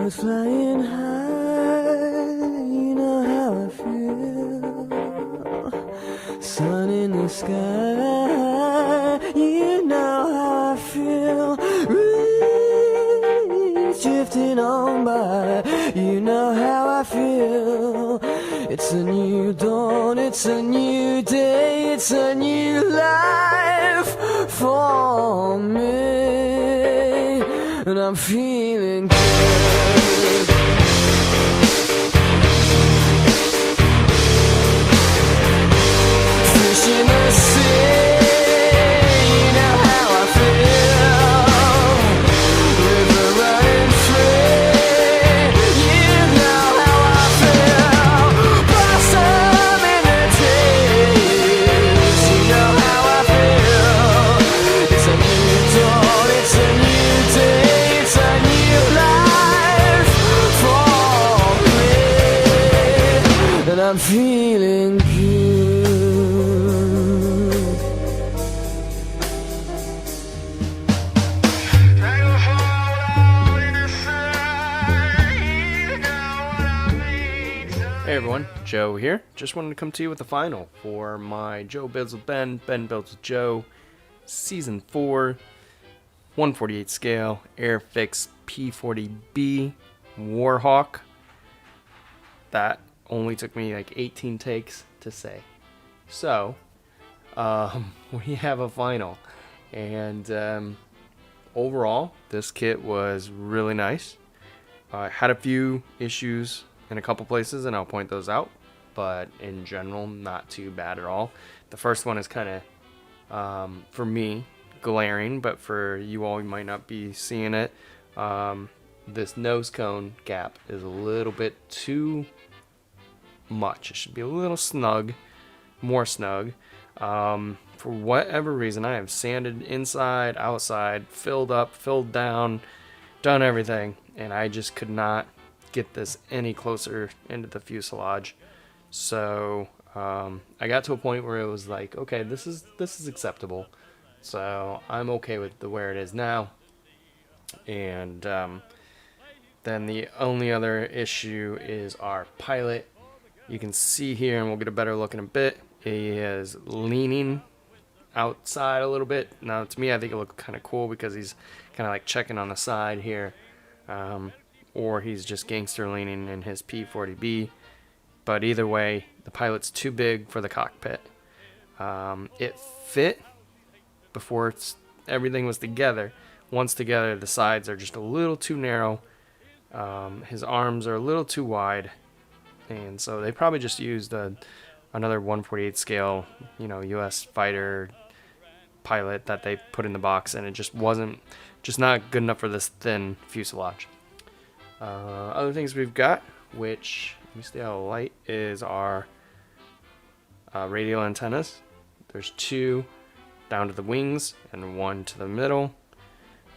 Clouds flying high, you know how I feel. Sun in the sky, you know how I feel. Breeze drifting on by, you know how I feel. It's a new dawn, it's a new day, it's a new life for me, and I'm feeling good. Fish in the sea, you know how I feel. River running free, you know how I feel. Blossom in the trees, you know how I feel. It's a new dawn, it's a new day, it's a new life for me, and I'm feeling good. Hey everyone, Joe here. Just wanted to come to you with the final for my Joe Builds with Ben, Ben Builds with Joe, Season 4, 148 scale, Airfix P40B, Warhawk. That only took me like 18 takes to say. So, we have a final. And overall, this kit was really nice. Had a few issues in a couple places, and I'll point those out, but in general, not too bad at all. The first one is kind of, for me, glaring, but for you all, you might not be seeing it. This nose cone gap is a little bit too much. It should be a little snug, more snug. For whatever reason, I have sanded inside, outside, filled up, filled down, done everything, and I just could not get this any closer into the fuselage. So I got to a point where it was like, okay, this is acceptable. So I'm okay with where it is now. And then the only other issue is our pilot. You can see here, and we'll get a better look in a bit. He is leaning outside a little bit. Now to me, I think it looked kind of cool because he's kind of like checking on the side here. Or he's just gangster leaning in his P40B. But either way, the pilot's too big for the cockpit. It fit before everything was together. Once together, the sides are just a little too narrow. His arms are a little too wide. And so they probably just used another 148 scale, U.S. fighter pilot that they put in the box. And it just wasn't, not good enough for this thin fuselage. Other things we've got, which, let me stay out of the light, is our radial antennas. There's 2 down to the wings and 1 to the middle.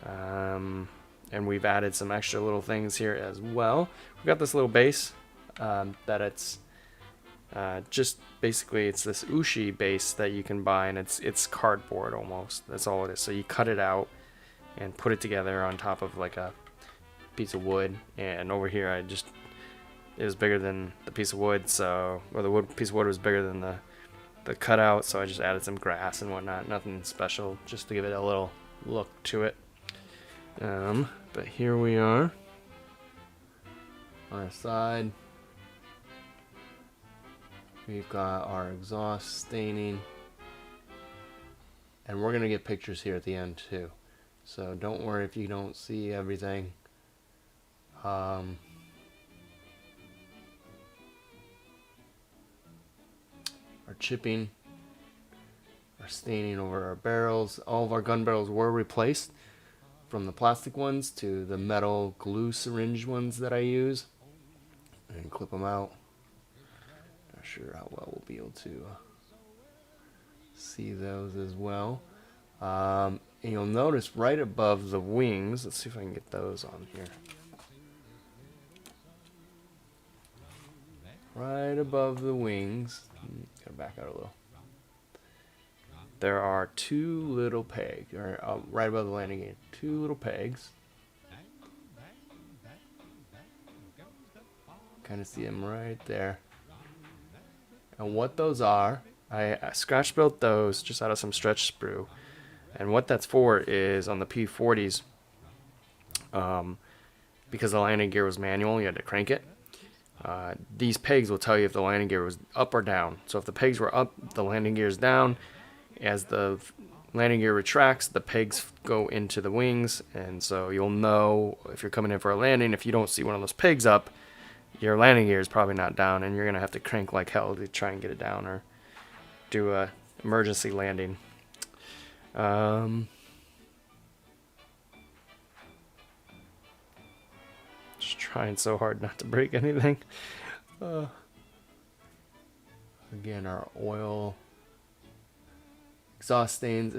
And we've added some extra little things here as well. We've got this little base that it's just basically it's this ushi base that you can buy, and it's cardboard almost. That's all it is. So you cut it out and put it together on top of like a piece of wood, and over here it was bigger than the piece of wood, so, or the piece of wood was bigger than the cutout, so I just added some grass and whatnot. Nothing special, just to give it a little look to it. But here we are on our side. We've got our exhaust staining, and we're gonna get pictures here at the end too, so don't worry if you don't see everything. Our chipping, our staining over our barrels. All of our gun barrels were replaced from the plastic ones to the metal glue syringe ones that I use, and clip them out. Not sure how well we'll be able to see those as well. And you'll notice right above the wings, let's see if I can get those on here. Right above the wings, gotta back out a little. There are 2 little pegs, or right above the landing gear, 2 little pegs. kind of see them right there. And what those are, I scratch built those just out of some stretch sprue. And what that's for is on the P40s, because the landing gear was manual, you had to crank it. These pegs will tell you if the landing gear was up or down. So if the pegs were up, the landing gear is down. As the landing gear retracts, the pegs go into the wings, and so you'll know if you're coming in for a landing. If you don't see one of those pegs up, your landing gear is probably not down, and you're gonna have to crank like hell to try and get it down or do a emergency landing. Just trying so hard not to break anything. Again, our oil. Exhaust stains.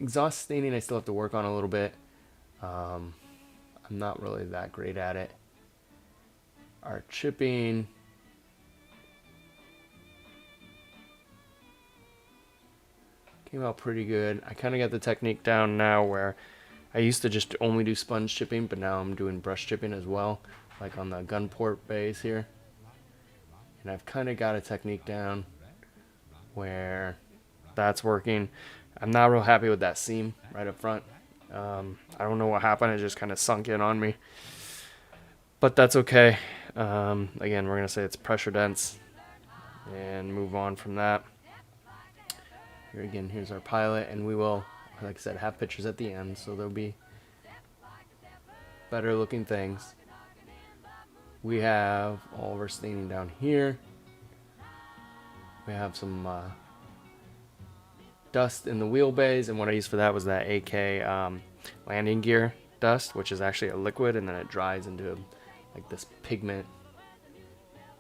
Exhaust staining I still have to work on a little bit. I'm not really that great at it. Our chipping. Came out pretty good. I kind of got the technique down now where I used to just only do sponge chipping, but now I'm doing brush chipping as well, like on the gun port bays here. And I've kind of got a technique down where that's working. I'm not real happy with that seam right up front. I don't know what happened. It just kind of sunk in on me. But that's okay. Again, we're going to say it's pressure dense and move on from that. Here again, here's our pilot, and we will, like I said, have pictures at the end, so there'll be better looking things. We have all of our staining down here. We have some dust in the wheelbase, and what I used for that was that AK landing gear dust, which is actually a liquid, and then it dries into like this pigment.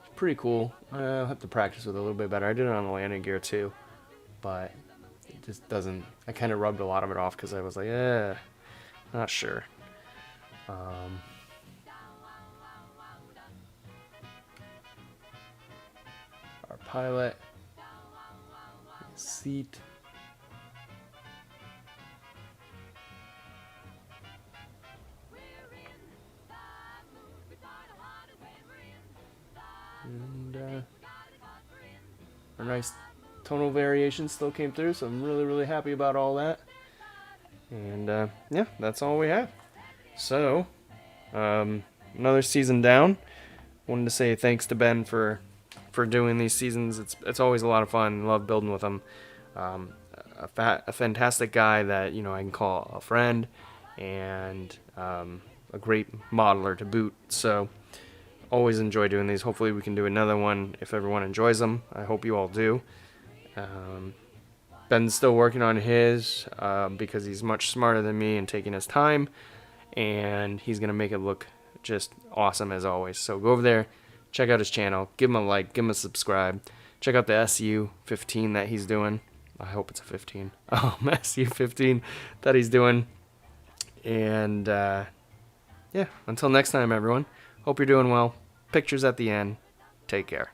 It's pretty cool. I'll have to practice with it a little bit better. I did it on the landing gear too, but it just doesn't. I kind of rubbed a lot of it off because I was like, not sure. Our pilot, seat. And our nice tonal variation still came through, so I'm really happy about all that. And yeah, that's all we have. So another season down. Wanted to say thanks to Ben for doing these seasons. It's always a lot of fun. Love building with him. A fantastic guy that I can call a friend, and a great modeler to boot. So always enjoy doing these. Hopefully we can do another one if everyone enjoys them. I hope you all do. Ben's still working on his because he's much smarter than me and taking his time, and he's gonna make it look just awesome as always. So go over there, check out his channel, give him a like, give him a subscribe, check out the SU-15 that he's doing. I hope it's a 15. SU-15 that he's doing. And yeah, until next time, everyone. Hope you're doing well. Pictures at the end. Take care.